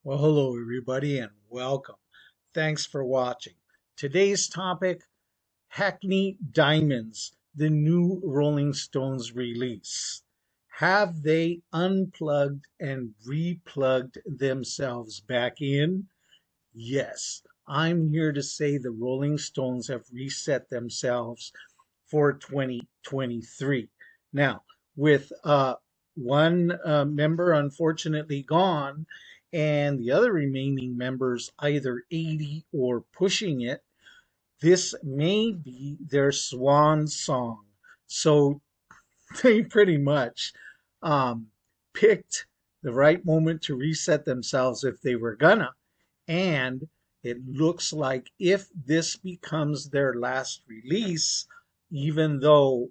Well, hello everybody and welcome. Thanks for watching. Today's topic, Hackney Diamonds, the new Rolling Stones release. Have they unplugged and replugged themselves back in? Yes, I'm here to say the Rolling Stones have reset themselves for 2023. Now, with one member unfortunately gone, and the other remaining members either 80 or pushing it, this may be their swan song. So they pretty much um, picked the right moment to reset themselves if they were gonna. And it looks like if this becomes their last release, even though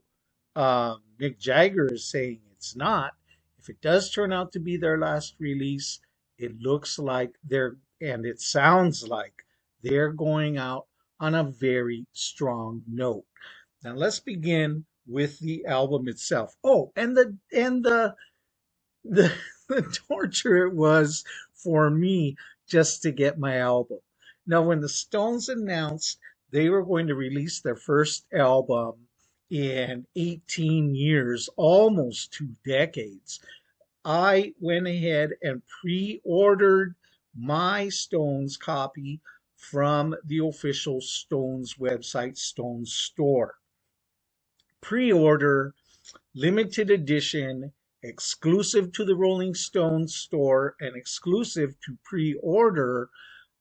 Mick Jagger is saying it's not, if it does turn out to be their last release, it looks like and it sounds like they're going out on a very strong note. Now let's begin with the album itself. Oh, and the the torture it was for me just to get my album. Now, when the Stones announced they were going to release their first album in 18 years, almost 2 decades, I went ahead and pre-ordered my Stones copy from the official Stones website, Stones Store. Pre-order, limited edition, exclusive to the Rolling Stones store and exclusive to pre-order.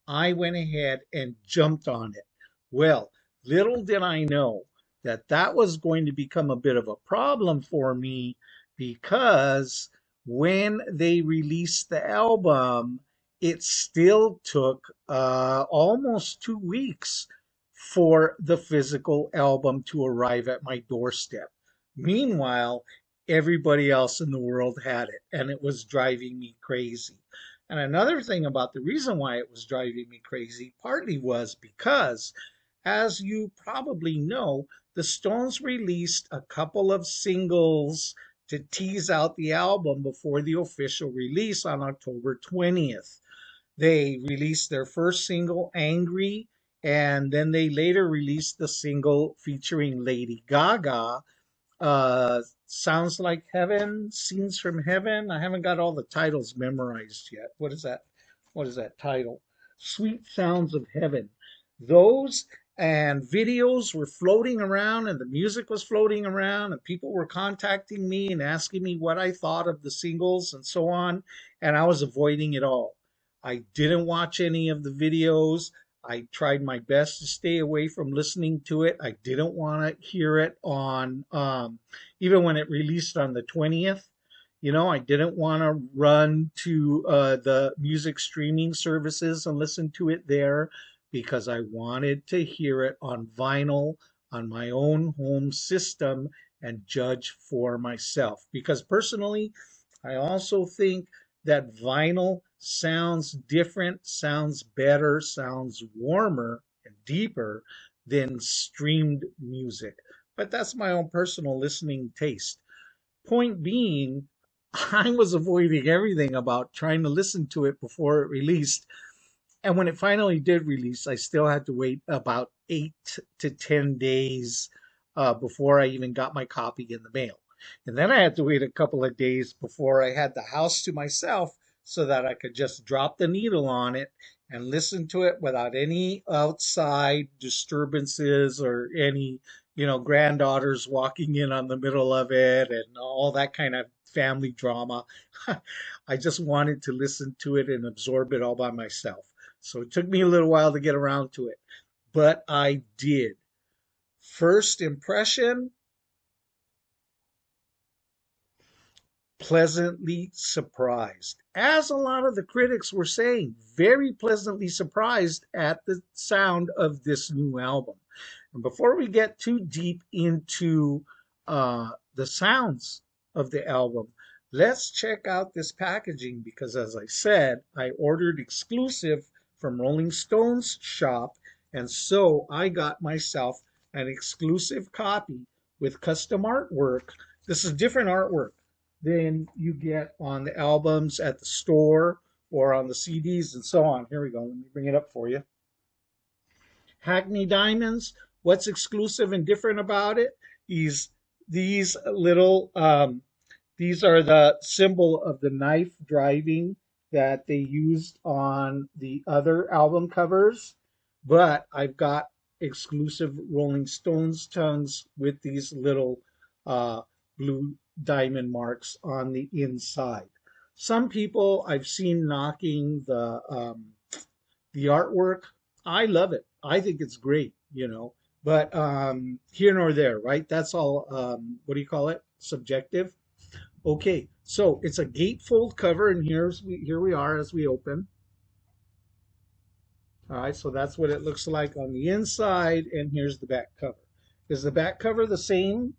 I went ahead and jumped on it. Well, little did I know that that was going to become a bit of a problem for me, because when they released the album, it still took almost 2 weeks for the physical album to arrive at my doorstep. Meanwhile, everybody else in the world had it, and it was driving me crazy. And another thing about the reason why it was driving me crazy partly was because, as you probably know, the Stones released a couple of singles to tease out the album before the official release on October 20th. They released their first single, Angry, and then they later released the single featuring Lady Gaga, Sounds Like Heaven, Scenes from Heaven. I haven't got all the titles memorized yet. What is that? What is that title? Sweet Sounds of Heaven. Those and videos were floating around, and the music was floating around, and people were contacting me and asking me what I thought of the singles and so on, and I was avoiding it all. I didn't watch any of the videos. I tried my best to stay away from listening to it. I didn't want to hear it on, even when it released on the 20th. I didn't want to run to the music streaming services and listen to it there, because I wanted to hear it on vinyl on my own home system and judge for myself. Because personally, I also think that vinyl sounds different, sounds better, sounds warmer and deeper than streamed music. But that's my own personal listening taste. Point being, I was avoiding everything about trying to listen to it before it released. And when it finally did release, I still had to wait about 8 to 10 days before I even got my copy in the mail. And then I had to wait a couple of days before I had the house to myself so that I could just drop the needle on it and listen to it without any outside disturbances or any, granddaughters walking in on the middle of it and all that kind of family drama. I just wanted to listen to it and absorb it all by myself. So it took me a little while to get around to it, but I did. First impression, pleasantly surprised. As a lot of the critics were saying, very pleasantly surprised at the sound of this new album. And before we get too deep into the sounds of the album, let's check out this packaging, because, as I said, I ordered exclusive from Rolling Stone's shop, and so I got myself an exclusive copy with custom artwork. This is different artwork than you get on the albums at the store or on the CDs and so on. Here we go. Let me bring it up for you. Hackney Diamonds. What's exclusive and different about it is these little, these are the symbol of the knife driving that they used on the other album covers. But I've got exclusive Rolling Stones tongues with these little blue diamond marks on the inside. Some people I've seen knocking the artwork. I love it. I think it's great, you know. But here nor there, right? That's all. What do you call it? Subjective. Okay, so it's a gatefold cover, and here we are as we open. All right, so that's what it looks like on the inside, and here's the back cover. Is the back cover the same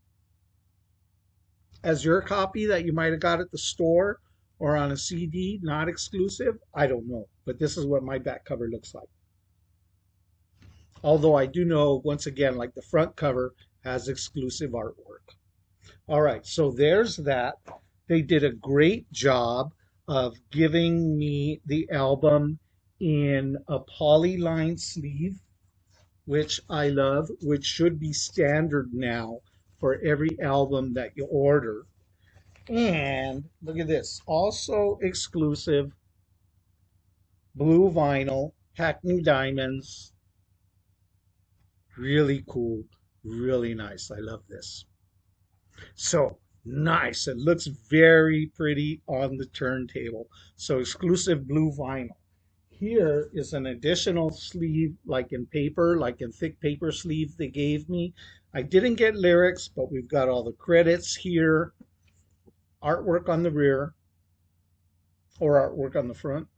as your copy that you might have got at the store or on a CD, not exclusive? I don't know, but this is what my back cover looks like. Although I do know, once again, like the front cover has exclusive artwork. All right, so there's that. They did a great job of giving me the album in a polyline sleeve, which I love, which should be standard now for every album that you order. And look at this, also exclusive blue vinyl, Hackney Diamonds. Really cool, really nice. I love this. So nice. It looks very pretty on the turntable. So exclusive blue vinyl. Here is an additional sleeve, like in paper, like in thick paper sleeve they gave me. I didn't get lyrics, but we've got all the credits here, artwork on the rear, or artwork on the front.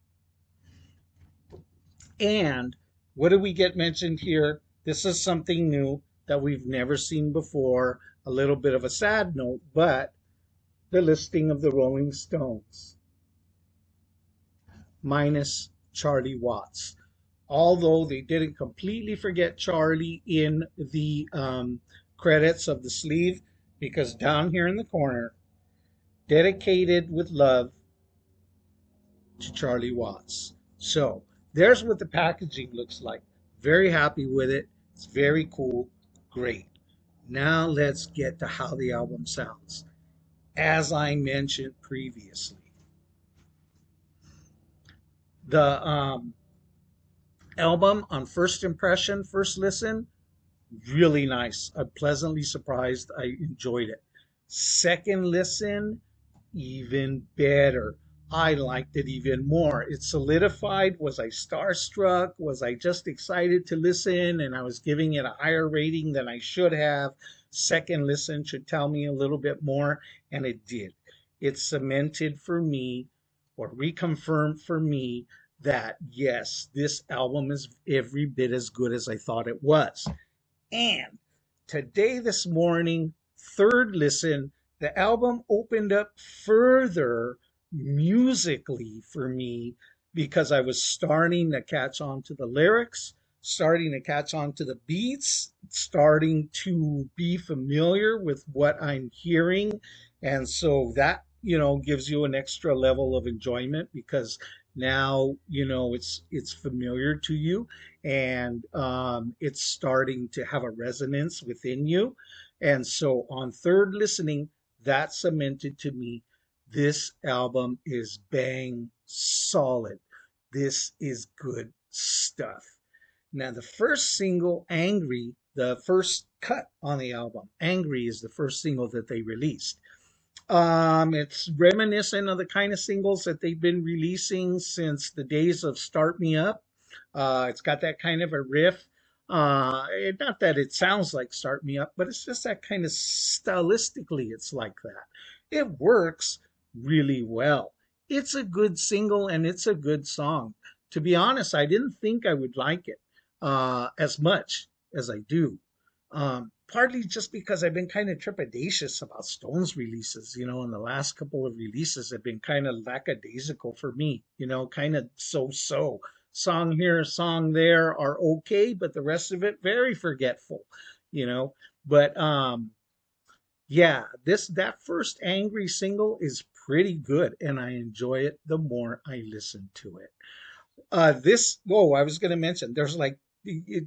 And what do we get mentioned here? This is something new that we've never seen before. A little bit of a sad note, but the listing of the Rolling Stones, minus Charlie Watts. Although they didn't completely forget Charlie in the credits of the sleeve, because down here in the corner, dedicated with love to Charlie Watts. So there's what the packaging looks like. Very happy with it. It's very cool. Great. Now let's get to how the album sounds. As I mentioned previously, the album on first impression, first listen, really nice. I'm pleasantly surprised. I enjoyed it. Second listen, even better. I liked it even more. It solidified. Was I starstruck? Was I just excited to listen? And I was giving it a higher rating than I should have. Second listen should tell me a little bit more, and it did. It cemented for me, or reconfirmed for me, that yes, this album is every bit as good as I thought it was. And today, this morning, third listen, the album opened up further musically for me, because I was starting to catch on to the lyrics, starting to catch on to the beats, starting to be familiar with what I'm hearing. And so that, gives you an extra level of enjoyment, because now, it's familiar to you, and it's starting to have a resonance within you. And so on third listening, that cemented to me, this album is bang solid. This is good stuff. Now, the first single, Angry, the first cut on the album, Angry, is the first single that they released. It's reminiscent of the kind of singles that they've been releasing since the days of Start Me Up. It's got that kind of a riff. Not that it sounds like Start Me Up, but it's just that kind of stylistically, it's like that. It works really well. It's a good single and it's a good song. To be honest, I didn't think I would like it as much as I do. Partly just because I've been kind of trepidatious about Stones releases, and the last couple of releases have been kind of lackadaisical for me, kind of so-so. Song here, song there are okay, but the rest of it, very forgetful, But yeah, that first Angry single is pretty good, and I enjoy it the more I listen to it. I was going to mention, there's like,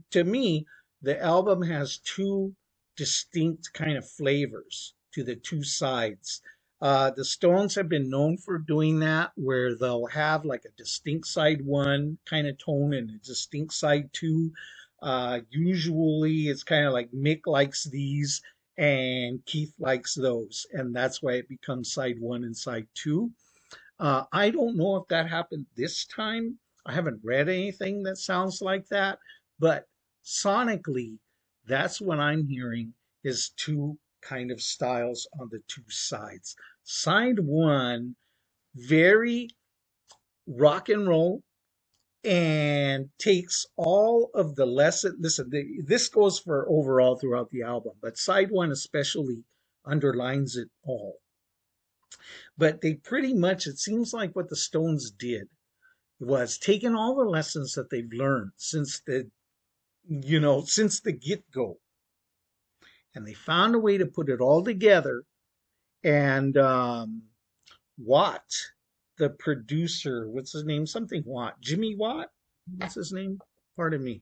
to me, the album has two distinct kind of flavors to the two sides. The Stones have been known for doing that, where they'll have like a distinct side one kind of tone and a distinct side two. Usually it's kind of like Mick likes these and Keith likes those, and that's why it becomes side one and side two. I don't know if that happened this time. I haven't read anything that sounds like that, but sonically, that's what I'm hearing is two kind of styles on the two sides. Side one, very rock and roll and takes all of the lesson. Listen, this goes for overall throughout the album, but side one especially underlines it all. But they pretty much, it seems like what the Stones did was taking all the lessons that they've learned since the get-go, and they found a way to put it all together. And Watt, the producer, what's his name? Something Watt, Jimmy Watt. What's his name? Pardon me.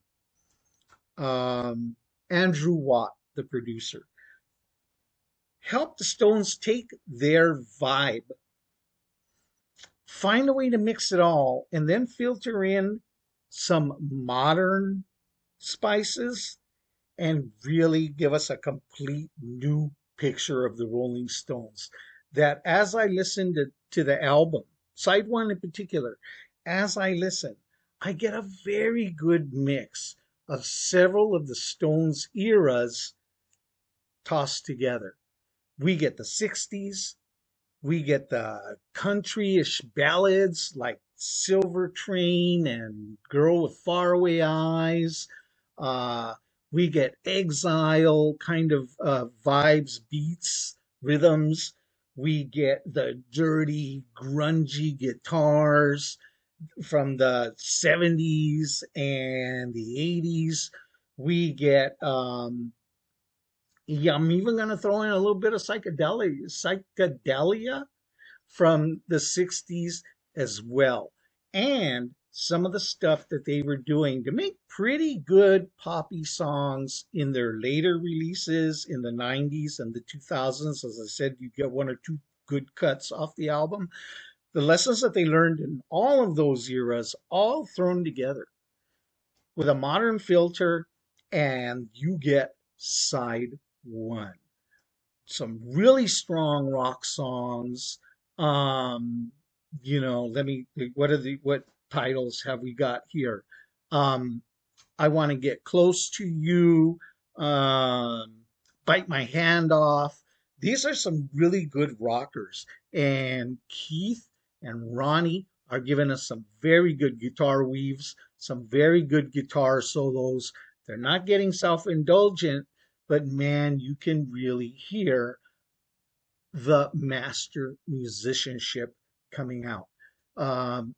Andrew Watt, the producer, helped the Stones take their vibe, find a way to mix it all, and then filter in some modern spices and really give us a complete new picture of the Rolling Stones. That as I listened to the album, side one in particular, as I listen, I get a very good mix of several of the Stones eras tossed together. We get the 60s, we get the country-ish ballads like Silver Train and Girl with Faraway Eyes. Uh, we get exile kind of vibes, beats, rhythms. We get the dirty, grungy guitars from the 70s and the 80s. We get, yeah, I'm even going to throw in a little bit of psychedelia from the 60s as well. And some of the stuff that they were doing to make pretty good poppy songs in their later releases in the 90s and the 2000s. As I said, you get one or two good cuts off the album. The lessons that they learned in all of those eras, all thrown together with a modern filter, and you get side one. Some really strong rock songs. Um, what titles have we got here? Um, I Want to Get Close to You, Bite My Hand Off. These are some really good rockers. And Keith and Ronnie are giving us some very good guitar weaves, some very good guitar solos. They're not getting self-indulgent, but man, you can really hear the master musicianship coming out.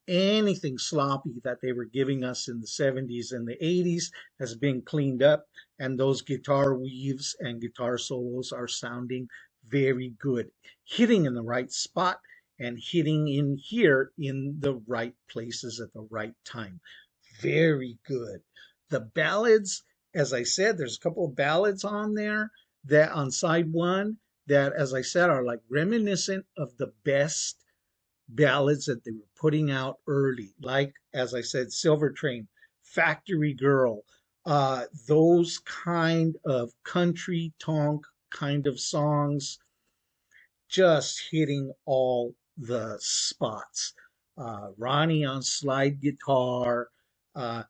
Anything sloppy that they were giving us in the 70s and the 80s has been cleaned up, and those guitar weaves and guitar solos are sounding very good, hitting in the right spot and hitting in here in the right places at the right time. Very good. The ballads, as I said, there's a couple of ballads on there that on side one that, as I said, are like reminiscent of the best ballads that they were putting out early. Like, as I said, Silver Train, Factory Girl, those kind of country tonk kind of songs, just hitting all the spots. Ronnie on slide guitar. Uh,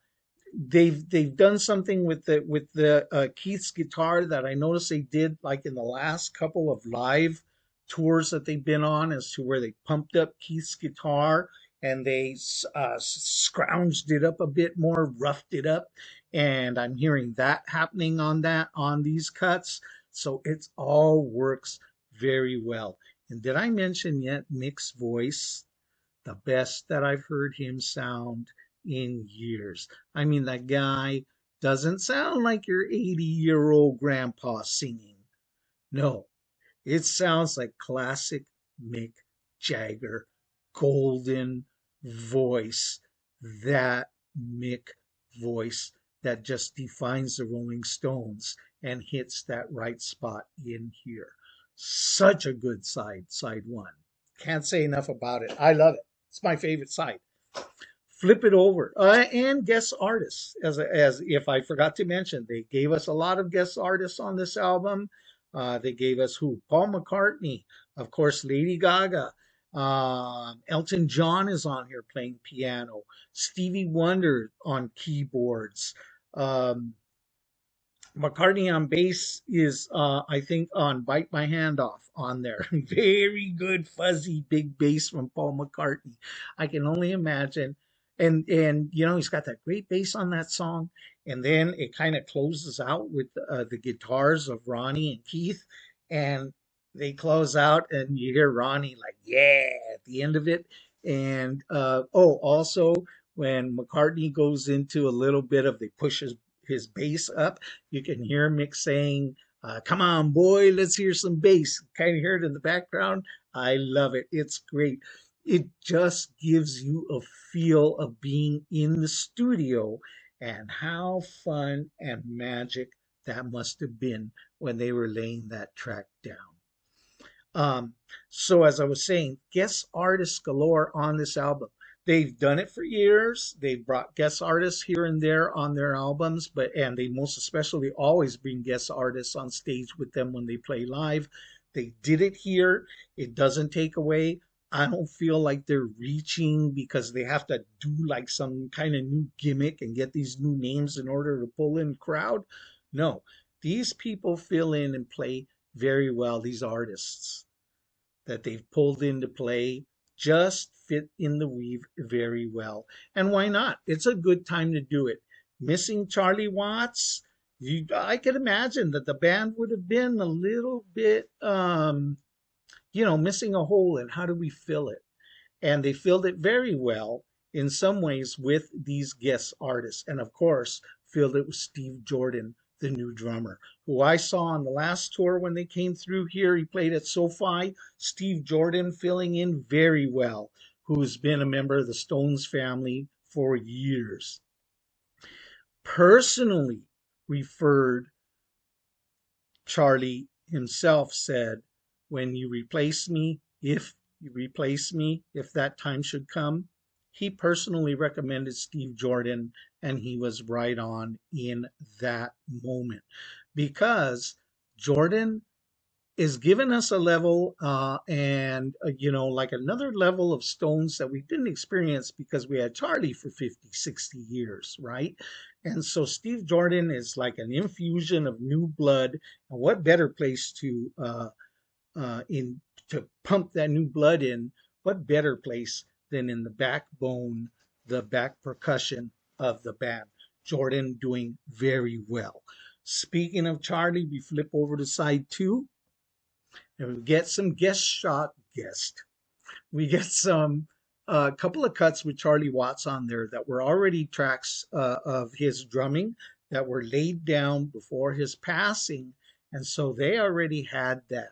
they've done something with the Keith's guitar that I noticed they did like in the last couple of live tours that they've been on, as to where they pumped up Keith's guitar and they scrounged it up a bit more, roughed it up, and I'm hearing that happening on these cuts. So it all works very well. And did I mention yet Mick's voice? The best that I've heard him sound in years. I mean, that guy doesn't sound like your 80-year-old grandpa singing. No, it sounds like classic Mick Jagger, golden voice, that Mick voice that just defines the Rolling Stones and hits that right spot in here. Such a good side one. Can't say enough about it. I love it. It's my favorite side. Flip it over, and guest artists. As if I forgot to mention, they gave us a lot of guest artists on this album. They gave us who? Paul McCartney, of course, Lady Gaga. Elton John is on here playing piano. Stevie Wonder on keyboards. Um, McCartney on bass is, I think, on Bite My Hand Off on there. Very good, fuzzy, big bass from Paul McCartney. I can only imagine. And he's got that great bass on that song. And then it kind of closes out with the guitars of Ronnie and Keith. And they close out, and you hear Ronnie like, yeah, at the end of it. And, also when McCartney goes into a little bit of, they push his bass up, you can hear Mick saying, come on, boy, let's hear some bass. Kind of hear it in the background. I love it. It's great. It just gives you a feel of being in the studio and how fun and magic that must have been when they were laying that track down. Um, so as I was saying, guest artists galore on this album. They've done it for years. They've brought guest artists here and there on their albums, and they most especially always bring guest artists on stage with them when they play live. They did it here. It doesn't take away. I don't feel like they're reaching because they have to do like some kind of new gimmick and get these new names in order to pull in crowd. No, these people fill in and play very well. These artists that they've pulled into play just fit in the weave very well. And why not? It's a good time to do it. Missing Charlie Watts, I could imagine that the band would have been a little bit, missing a hole in how do we fill it? And they filled it very well in some ways with these guest artists. And of course, filled it with Steve Jordan, the new drummer, who I saw on the last tour when they came through here. He played at SoFi. Steve Jordan filling in very well, who's been a member of the Stones family for years. Personally referred, Charlie himself said, when you replace me, if you replace me, if that time should come, he personally recommended Steve Jordan, and he was right on in that moment because Jordan is giving us a level like another level of Stones that we didn't experience because we had Charlie for 50, 60 years, right? And so Steve Jordan is like an infusion of new blood. And what better place to pump that new blood in? What better place than in the backbone, the back percussion of the band? Jordan doing very well. Speaking of Charlie, we flip over to side 2 and we get some we get some couple of cuts with Charlie Watts on there that were already tracks of his drumming that were laid down before his passing, and so they already had that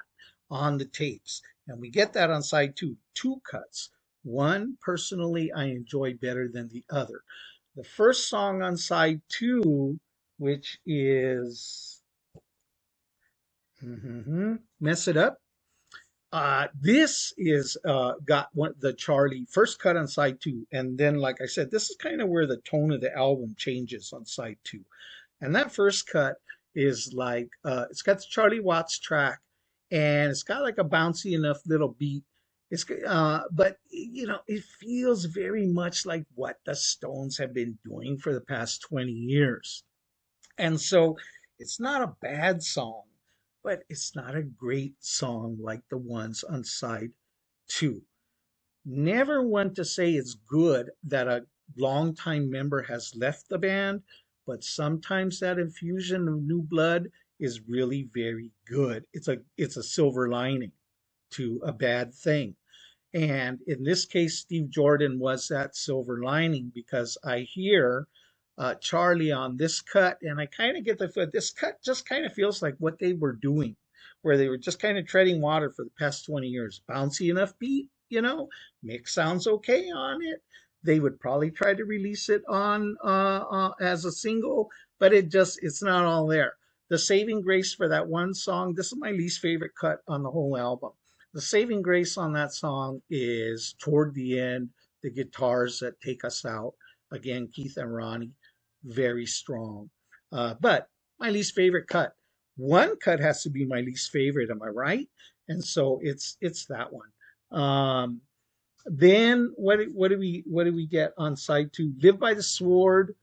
on the tapes, and we get that on side 2, 2 cuts. One personally I enjoy better than the other. The first song on side 2, which is Mess It Up. This is got the Charlie first cut on side 2, and then like I said, this is kind of where the tone of the album changes on side 2. And that first cut is like it's got the Charlie Watts track, and it's got like a bouncy enough little beat. But it feels very much like what the Stones have been doing for the past 20 years. And so it's not a bad song, but it's not a great song like the ones on side 2. Never want to say it's good that a longtime member has left the band, but sometimes that infusion of new blood is really very good. It's a silver lining to a bad thing. And in this case, Steve Jordan was that silver lining because I hear Charlie on this cut, and I kind of get the feel this cut just kind of feels like what they were doing, where they were just kind of treading water for the past 20 years. Bouncy enough beat, you know. Mick sounds okay on it. They would probably try to release it on as a single, but it's not all there. The saving grace for that one song, this is my least favorite cut on the whole album. The saving grace on that song is toward the end, the guitars that take us out. Again, Keith and Ronnie, very strong. But my least favorite cut. One cut has to be my least favorite, am I right? And so it's that one. Then what do we get on side two? Live by the Sword.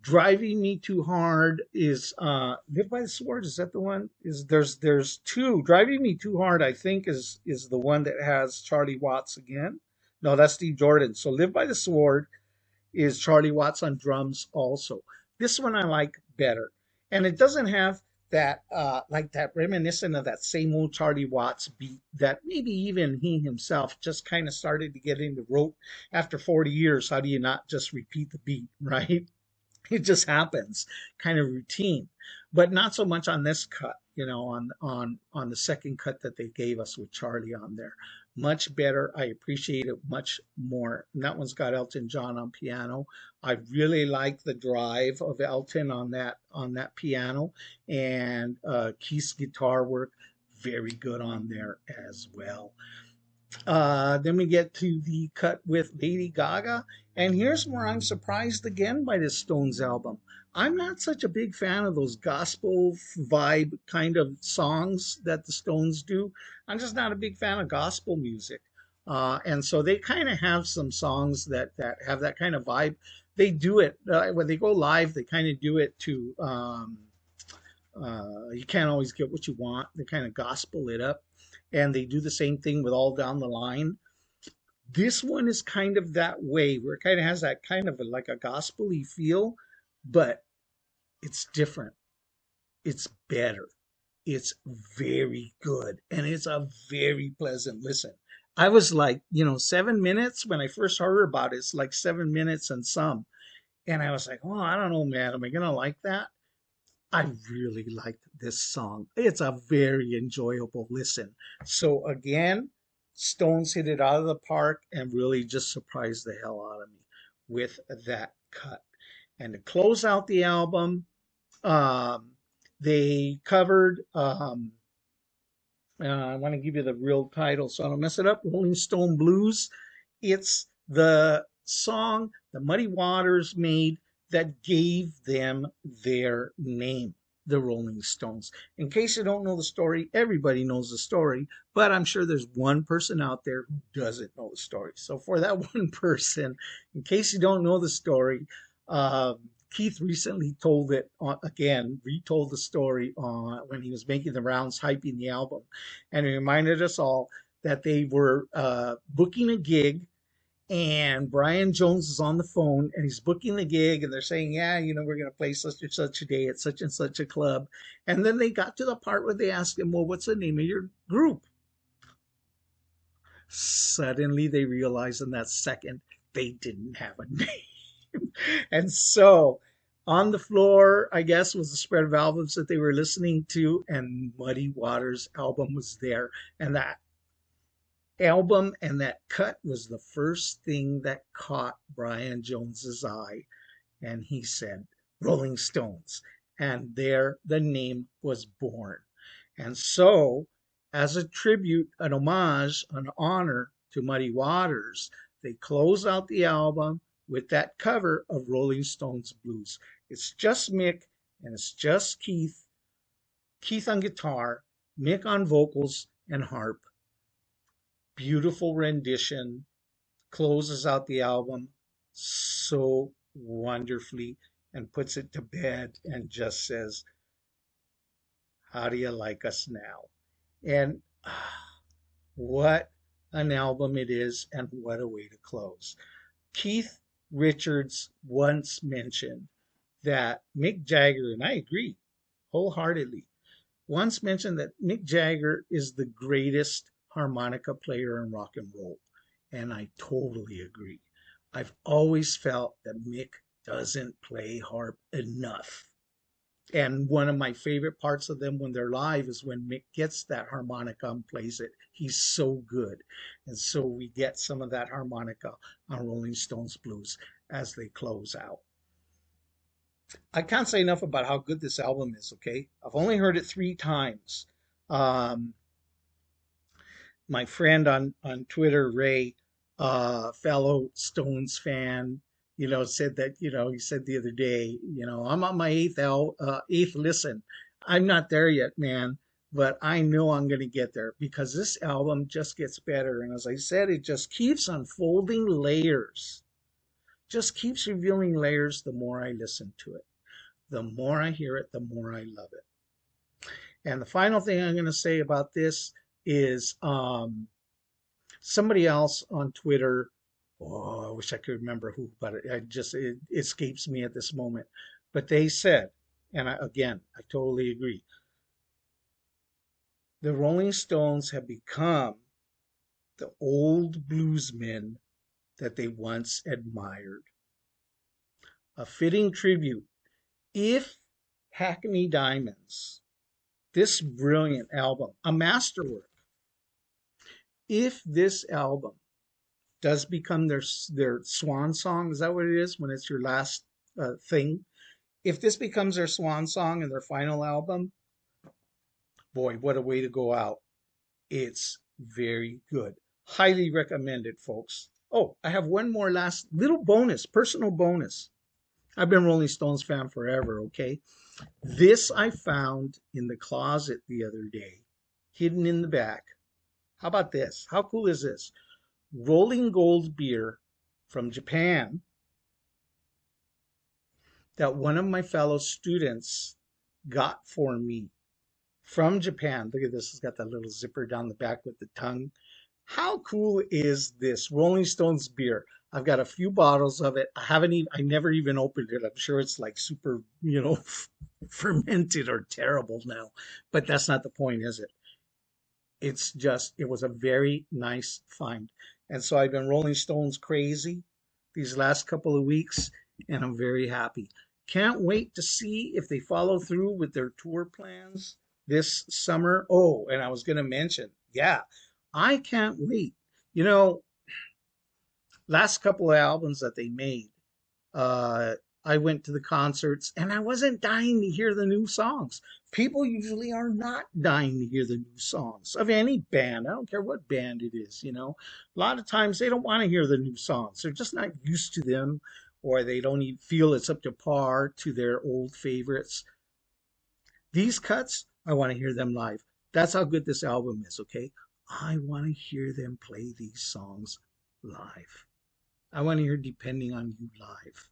Driving Me Too Hard is Live by the Sword. Is that the one? Is there's two. Driving Me Too Hard, I think, is the one that has Charlie Watts again. No, that's Steve Jordan. So Live by the Sword is Charlie Watts on drums also. This one I like better. And it doesn't have that like that reminiscent of that same old Charlie Watts beat that maybe even he himself just kind of started to get into rote after 40 years. How do you not just repeat the beat, right? It just happens, kind of routine, but not so much on this cut, on the second cut that they gave us with Charlie on there. Much better. I appreciate it much more. And that one's got Elton John on piano. I really like the drive of Elton on that piano, and Keith's guitar work, very good on there as well. Then we get to the cut with Lady Gaga. And here's where I'm surprised again by this Stones album. I'm not such a big fan of those gospel vibe kind of songs that the Stones do. I'm just not a big fan of gospel music. And so they kind of have some songs that have that kind of vibe. They do it when they go live, they kind of do it to You Can't Always Get What You Want. They kind of gospel it up. And they do the same thing with All Down the Line. This one is kind of that way, where it kind of has that kind of like a gospel-y feel, but it's different. It's better. It's very good. And it's a very pleasant listen. I was like, 7 minutes when I first heard about it. It's like 7 minutes and some. And I was like, oh, I don't know, man. Am I going to like that? I really liked this song. It's a very enjoyable listen. So again, Stones hit it out of the park and really just surprised the hell out of me with that cut. And to close out the album, they covered, I want to give you the real title so I don't mess it up, Rolling Stone Blues. It's the song the Muddy Waters made that gave them their name, the Rolling Stones. In case you don't know the story, everybody knows the story, but I'm sure there's one person out there who doesn't know the story. So for that one person, in case you don't know the story, Keith recently told it again, retold the story when he was making the rounds, hyping the album. And he reminded us all that they were booking a gig, and Brian Jones is on the phone and he's booking the gig, and they're saying, yeah, we're going to play such and such a day at such and such a club. And then they got to the part where they asked him, well, what's the name of your group? Suddenly they realized in that second they didn't have a name. And so on the floor, I guess, was the spread of albums that they were listening to, and Muddy Waters' album was there. And that album and that cut was the first thing that caught Brian Jones's eye, and he said Rolling Stones, and there the name was born. And so, as a tribute, an homage, an honor to Muddy Waters, they close out the album with that cover of Rolling Stones Blues. It's just Mick and it's just Keith on guitar, Mick on vocals and harp. Beautiful rendition, closes out the album so wonderfully and puts it to bed and just says, how do you like us now? And what an album it is, and what a way to close. Keith Richards once mentioned that Mick Jagger, and I agree wholeheartedly, once mentioned that Mick Jagger is the greatest harmonica player in rock and roll. And I totally agree. I've always felt that Mick doesn't play harp enough. And one of my favorite parts of them when they're live is when Mick gets that harmonica and plays it. He's so good. And so we get some of that harmonica on Rolling Stones Blues as they close out. I can't say enough about how good this album is, okay? I've only heard it 3 times. Um, my friend on Twitter, Ray, fellow Stones fan, said that, he said the other day, I'm on my eighth listen. I'm not there yet, man, but I know I'm going to get there because this album just gets better. And as I said, it just keeps unfolding layers, just keeps revealing layers the more I listen to it. The more I hear it, the more I love it. And the final thing I'm going to say about this is somebody else on Twitter. Oh, I wish I could remember who, but it escapes me at this moment. But they said, and I totally agree. The Rolling Stones have become the old bluesmen that they once admired. A fitting tribute. If Hackney Diamonds, this brilliant album, a masterwork, if this album does become their swan song, is that what it is when it's your last thing? If this becomes their swan song and their final album, boy, what a way to go out. It's very good. Highly recommended, folks. Oh, I have one more last little bonus, personal bonus. I've been Rolling Stones fan forever, okay? This I found in the closet the other day, hidden in the back. How about this? How cool is this? Rolling Gold beer from Japan that one of my fellow students got for me from Japan. Look at this. It's got that little zipper down the back with the tongue. How cool is this? Rolling Stones beer. I've got a few bottles of it. I never even opened it. I'm sure it's like super, fermented or terrible now. But that's not the point, is it? It was a very nice find. And so I've been Rolling Stones crazy these last couple of weeks, and I'm very happy. Can't wait to see if they follow through with their tour plans this summer. Oh, and I was going to mention, yeah, I can't wait. You know, last couple of albums that they made, uh, I went to the concerts and I wasn't dying to hear the new songs. People usually are not dying to hear the new songs of any band. I don't care what band it is. A lot of times they don't want to hear the new songs. They're just not used to them, or they don't even feel it's up to par to their old favorites. These cuts, I want to hear them live. That's how good this album is, okay? I want to hear them play these songs live. I want to hear Depending on You live.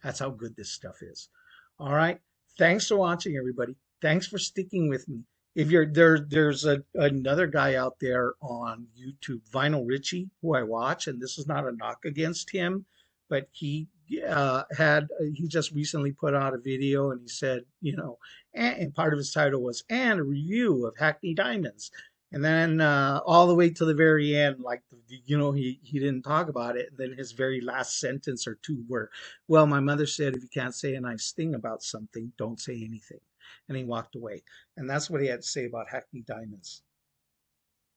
That's how good this stuff is. All right. Thanks for watching, everybody. Thanks for sticking with me. If you're there's another guy out there on YouTube, Vinyl Richie, who I watch, and this is not a knock against him, but he he just recently put out a video and he said, and part of his title was "and a review of Hackney Diamonds." And then all the way to the very end, like, he didn't talk about it. And then his very last sentence or two were, well, my mother said, if you can't say a nice thing about something, don't say anything. And he walked away. And that's what he had to say about Hackney Diamonds.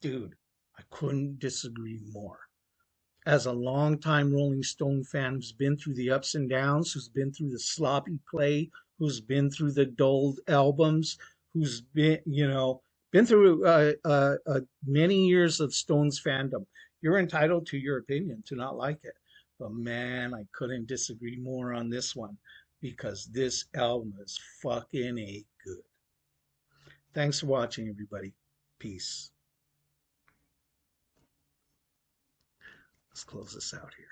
Dude, I couldn't disagree more. As a longtime Rolling Stone fan who's been through the ups and downs, who's been through the sloppy play, who's been through the dulled albums, who's been through many years of Stones fandom. You're entitled to your opinion, to not like it. But man, I couldn't disagree more on this one because this album is fucking A good. Thanks for watching, everybody. Peace. Let's close this out here.